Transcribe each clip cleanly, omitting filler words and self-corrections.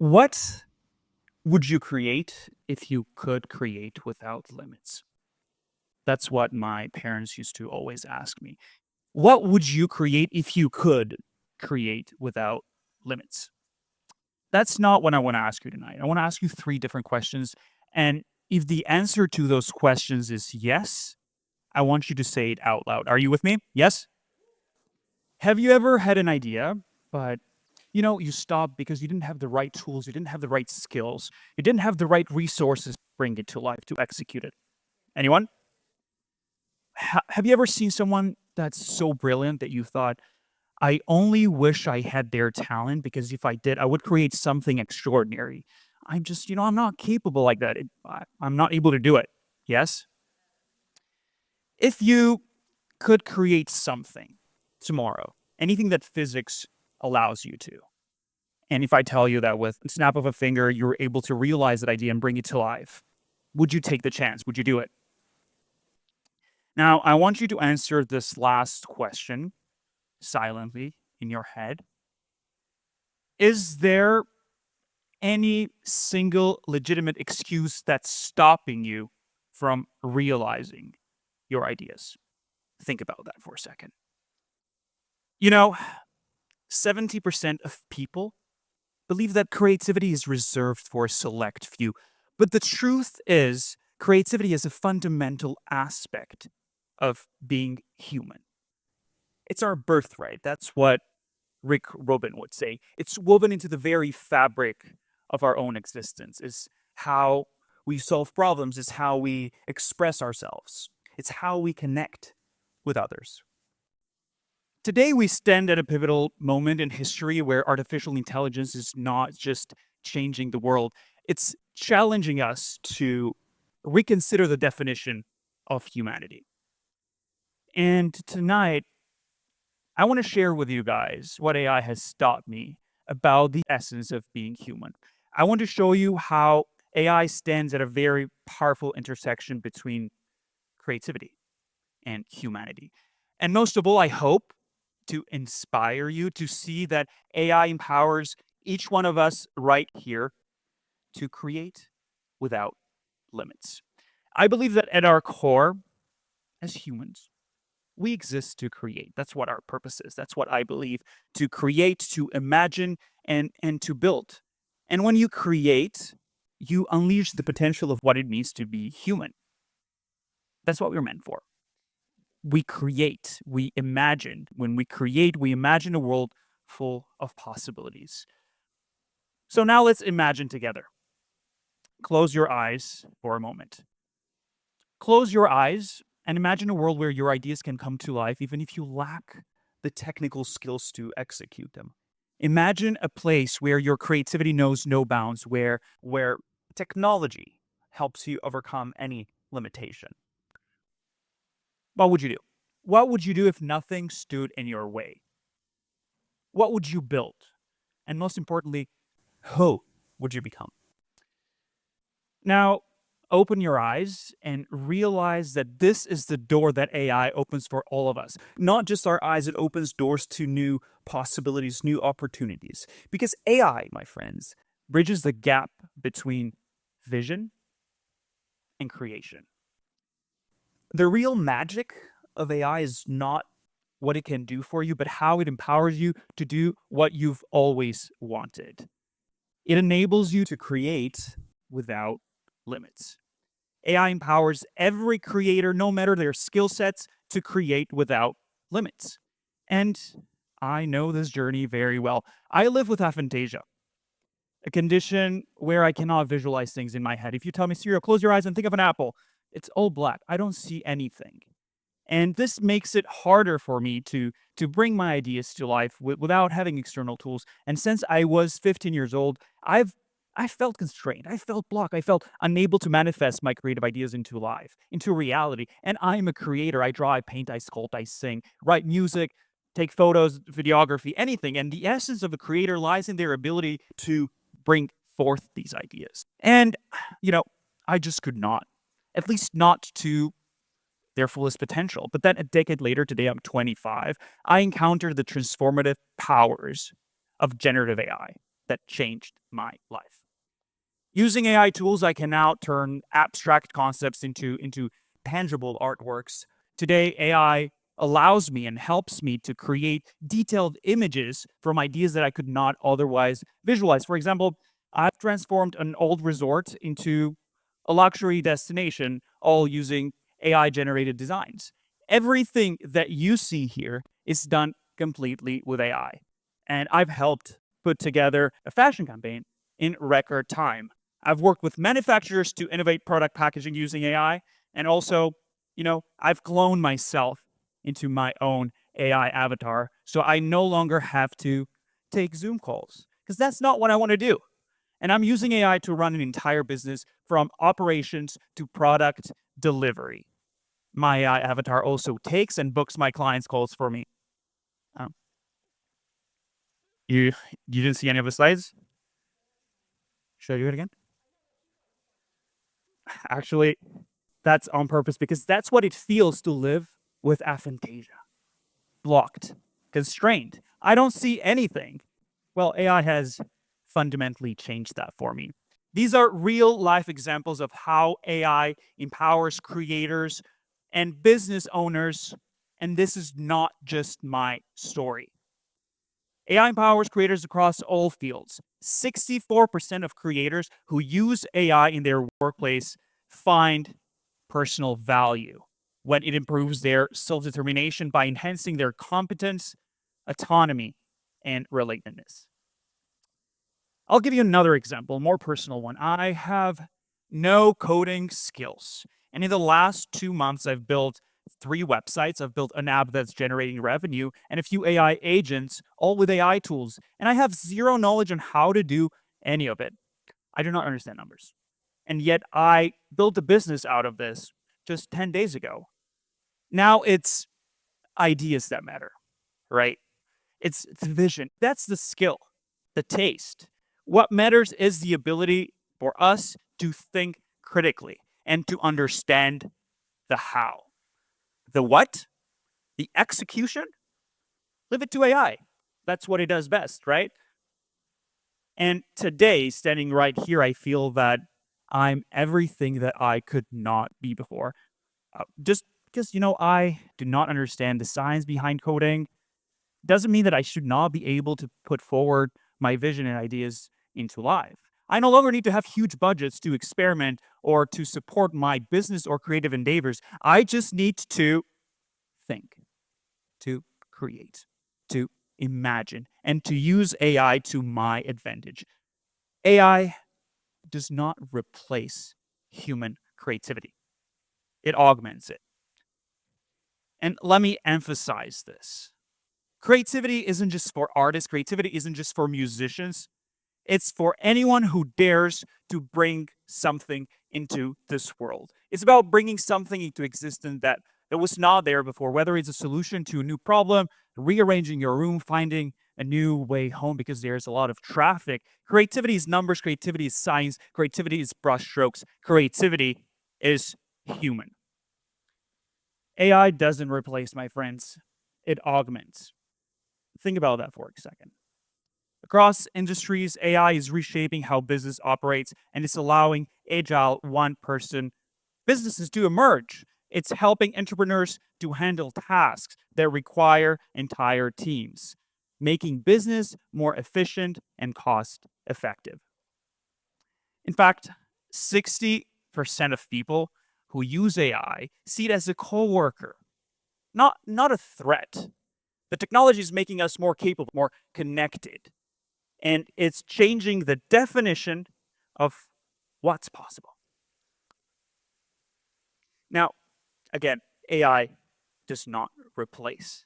What would you create if you could create without limits? That's what my parents used to always ask me. What would you create if you could create without limits? That's not what I want to ask you tonight. I want to ask you three different questions. And if the answer to those questions is yes, I want you to say it out loud. Are you with me? Yes? Have you ever had an idea, but you stopped because you didn't have the right tools, you didn't have the right skills, you didn't have the right resources to bring it to life to execute it? Anyone? Have you ever seen someone that's so brilliant that you thought, I only wish I had their talent because if I did, I would create something extraordinary. I'm just, I'm not capable like that. I'm not able to do it. Yes? If you could create something tomorrow, anything that physics allows you to, and if I tell you that with a snap of a finger, you're able to realize that idea and bring it to life, would you take the chance? Would you do it? Now, I want you to answer this last question silently in your head. Is there any single legitimate excuse that's stopping you from realizing your ideas? Think about that for a second. 70% of people believe that creativity is reserved for a select few. But the truth is, creativity is a fundamental aspect of being human. It's our birthright. That's what Rick Rubin would say. It's woven into the very fabric of our own existence. Is how we solve problems, is how we express ourselves. It's how we connect with others. Today, we stand at a pivotal moment in history where artificial intelligence is not just changing the world, it's challenging us to reconsider the definition of humanity. And tonight, I want to share with you guys what AI has taught me about the essence of being human. I want to show you how AI stands at a very powerful intersection between creativity and humanity. And most of all, I hope to inspire you to see that AI empowers each one of us right here to create without limits. I believe that at our core, as humans, we exist to create. That's what our purpose is. That's what I believe, to create, to imagine, and to build. And when you create, you unleash the potential of what it means to be human. That's what we're meant for. We create, we imagine. When we create, we imagine a world full of possibilities. So now let's imagine together. Close your eyes for a moment. Close your eyes and imagine a world where your ideas can come to life even if you lack the technical skills to execute them. Imagine a place where your creativity knows no bounds, where technology helps you overcome any limitation. What would you do? What would you do if nothing stood in your way? What would you build? And most importantly, who would you become? Now, open your eyes and realize that this is the door that AI opens for all of us. Not just our eyes, it opens doors to new possibilities, new opportunities. Because AI, my friends, bridges the gap between vision and creation. The real magic of AI is not what it can do for you, but how it empowers you to do what you've always wanted. It enables you to create without limits. AI empowers every creator, no matter their skill sets, to create without limits. And I know this journey very well. I live with aphantasia, a condition where I cannot visualize things in my head. If you tell me, Sirio, close your eyes and think of an apple, it's all black. I don't see anything. And this makes it harder for me to bring my ideas to life without having external tools. And since I was 15 years old, I felt constrained. I felt blocked. I felt unable to manifest my creative ideas into life, into reality. And I'm a creator. I draw, I paint, I sculpt, I sing, write music, take photos, videography, anything. And the essence of a creator lies in their ability to bring forth these ideas. And, I just could not, at least not to their fullest potential. But then a decade later, today I'm 25, I encountered the transformative powers of generative AI. that changed my life. Using AI tools, I can now turn abstract concepts into tangible artworks. Today, AI allows me and helps me to create detailed images from ideas that I could not otherwise visualize. For example, I've transformed an old resort into a luxury destination, all using AI generated designs. Everything that you see here is done completely with AI. And I've helped put together a fashion campaign in record time. I've worked with manufacturers to innovate product packaging using AI. And also, I've cloned myself into my own AI avatar. So I no longer have to take Zoom calls because that's not what I want to do. And I'm using AI to run an entire business from operations to product delivery. My AI avatar also takes and books my clients' calls for me. Um, you you didn't see any of the slides? Should I do it again? Actually, that's on purpose because that's what it feels to live with aphantasia. Blocked, constrained. I don't see anything. Well, AI has fundamentally changed that for me. These are real life examples of how AI empowers creators and business owners, and this is not just my story. AI empowers creators across all fields. 64% of creators who use AI in their workplace find personal value when it improves their self determination by enhancing their competence, autonomy, and relatedness. I'll give you another example, a more personal one. I have no coding skills. And in the last 2 months, I've built 3 websites. I've built an app that's generating revenue and a few AI agents, all with AI tools. And I have zero knowledge on how to do any of it. I do not understand numbers. And yet I built a business out of this just 10 days ago. Now it's ideas that matter, right? It's the vision. That's the skill, the taste. What matters is the ability for us to think critically and to understand the how. The what, the execution, leave it to AI. That's what it does best, right? And today, standing right here, I feel that I'm everything that I could not be before. Just because, I do not understand the science behind coding doesn't mean that I should not be able to put forward my vision and ideas into life. I no longer need to have huge budgets to experiment or to support my business or creative endeavors. I just need to think, to create, to imagine, and to use AI to my advantage. AI does not replace human creativity, it augments it. And let me emphasize this. Creativity isn't just for artists, creativity isn't just for musicians. It's for anyone who dares to bring something into this world. It's about bringing something into existence that was not there before, whether it's a solution to a new problem, rearranging your room, finding a new way home because there's a lot of traffic. Creativity is numbers, creativity is science, creativity is brushstrokes, creativity is human. AI doesn't replace, my friends, it augments. Think about that for a second. Across industries, AI is reshaping how business operates and it's allowing agile one person businesses to emerge. It's helping entrepreneurs to handle tasks that require entire teams, making business more efficient and cost effective. In fact, 60% of people who use AI see it as a coworker, not a threat. The technology is making us more capable, more connected, and it's changing the definition of what's possible. Now, again, AI does not replace.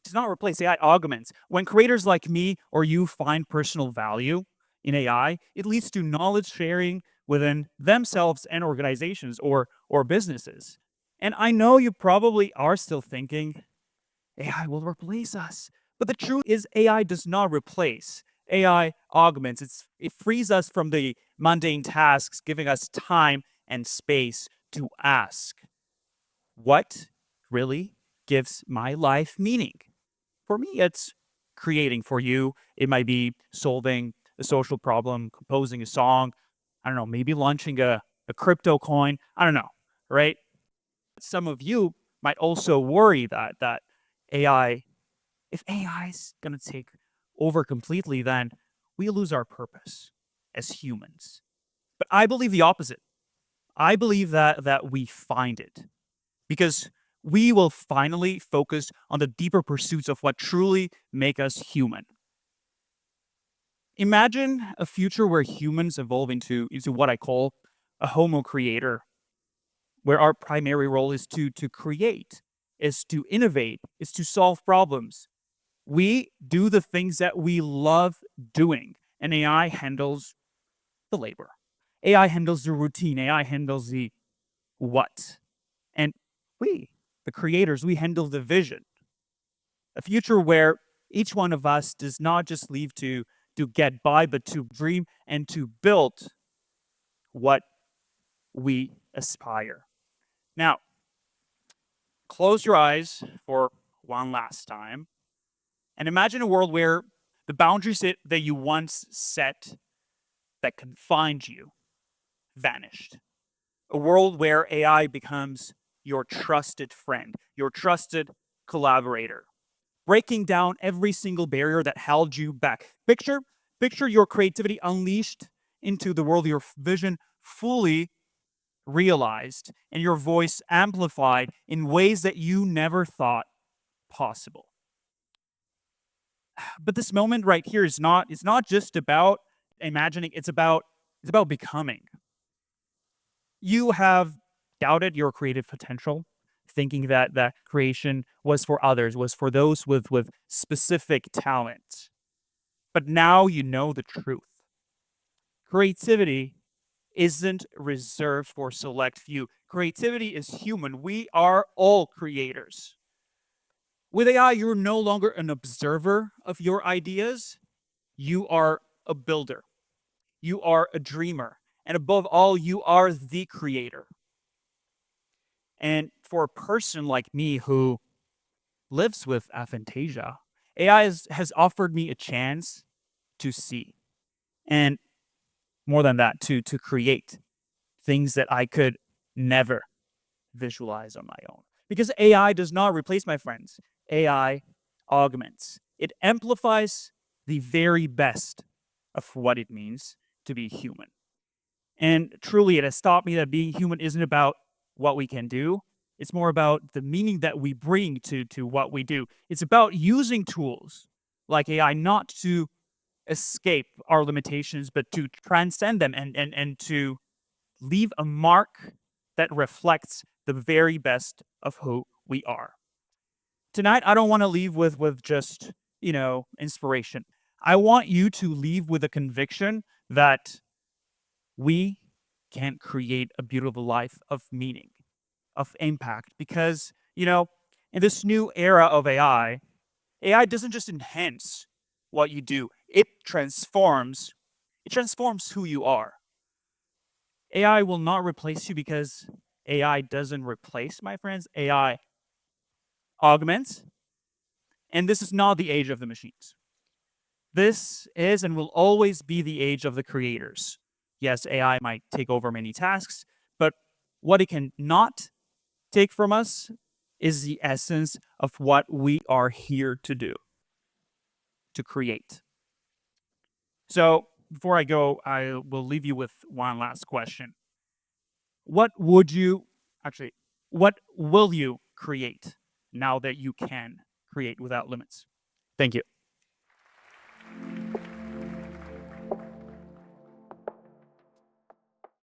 Does not replace AI augments. When creators like me or you find personal value in AI, it leads to knowledge sharing within themselves and organizations or businesses. And I know you probably are still thinking AI will replace us. But the truth is AI does not replace. AI augments. It frees us from the mundane tasks, giving us time and space to ask, what really gives my life meaning? For me, it's creating. For you, it might be solving a social problem, composing a song, I don't know, maybe launching a crypto coin. I don't know, right? Some of you might also worry that AI, if AI is going to take over completely, then we lose our purpose as humans. But I believe the opposite. I believe that we find it because we will finally focus on the deeper pursuits of what truly make us human. Imagine a future where humans evolve into what I call a homo creator, where our primary role is to create, is to innovate, is to solve problems. We do the things that we love doing, and AI handles the labor. AI handles the routine. AI handles the what. And we, the creators, we handle the vision. A future where each one of us does not just live to get by, but to dream and to build what we aspire. Now, close your eyes for one last time and imagine a world where the boundaries that you once set that confined you vanished. A world where AI becomes your trusted friend, your trusted collaborator, breaking down every single barrier that held you back. Picture your creativity unleashed into the world, your vision fully realized, and your voice amplified in ways that you never thought possible. But this moment right here is not, it's not just about imagining, it's about becoming. You have doubted your creative potential, thinking that creation was for others, was for those with specific talent. But now you know the truth. Creativity isn't reserved for select few. Creativity is human. We are all creators. With AI, you're no longer an observer of your ideas. You are a builder. You are a dreamer. And above all, you are the creator. And for a person like me who lives with aphantasia, AI has offered me a chance to see. And more than that, to create things that I could never visualize on my own. Because AI does not replace my friends. AI augments. It amplifies the very best of what it means to be human. And truly, it has taught me that being human isn't about what we can do. It's more about the meaning that we bring to what we do. It's about using tools like AI not to escape our limitations, but to transcend them and to leave a mark that reflects the very best of who we are. Tonight, I don't want to leave with just, inspiration. I want you to leave with a conviction that we can create a beautiful life of meaning, of impact. Because, in this new era of AI doesn't just enhance what you do, it transforms who you are. AI will not replace you because AI doesn't replace, my friends. AI augments, and this is not the age of the machines. This is and will always be the age of the creators. Yes, AI might take over many tasks, but what it can not take from us is the essence of what we are here to do, to create. So before I go, I will leave you with one last question. What would you, actually, what will you create now that you can create without limits? Thank you.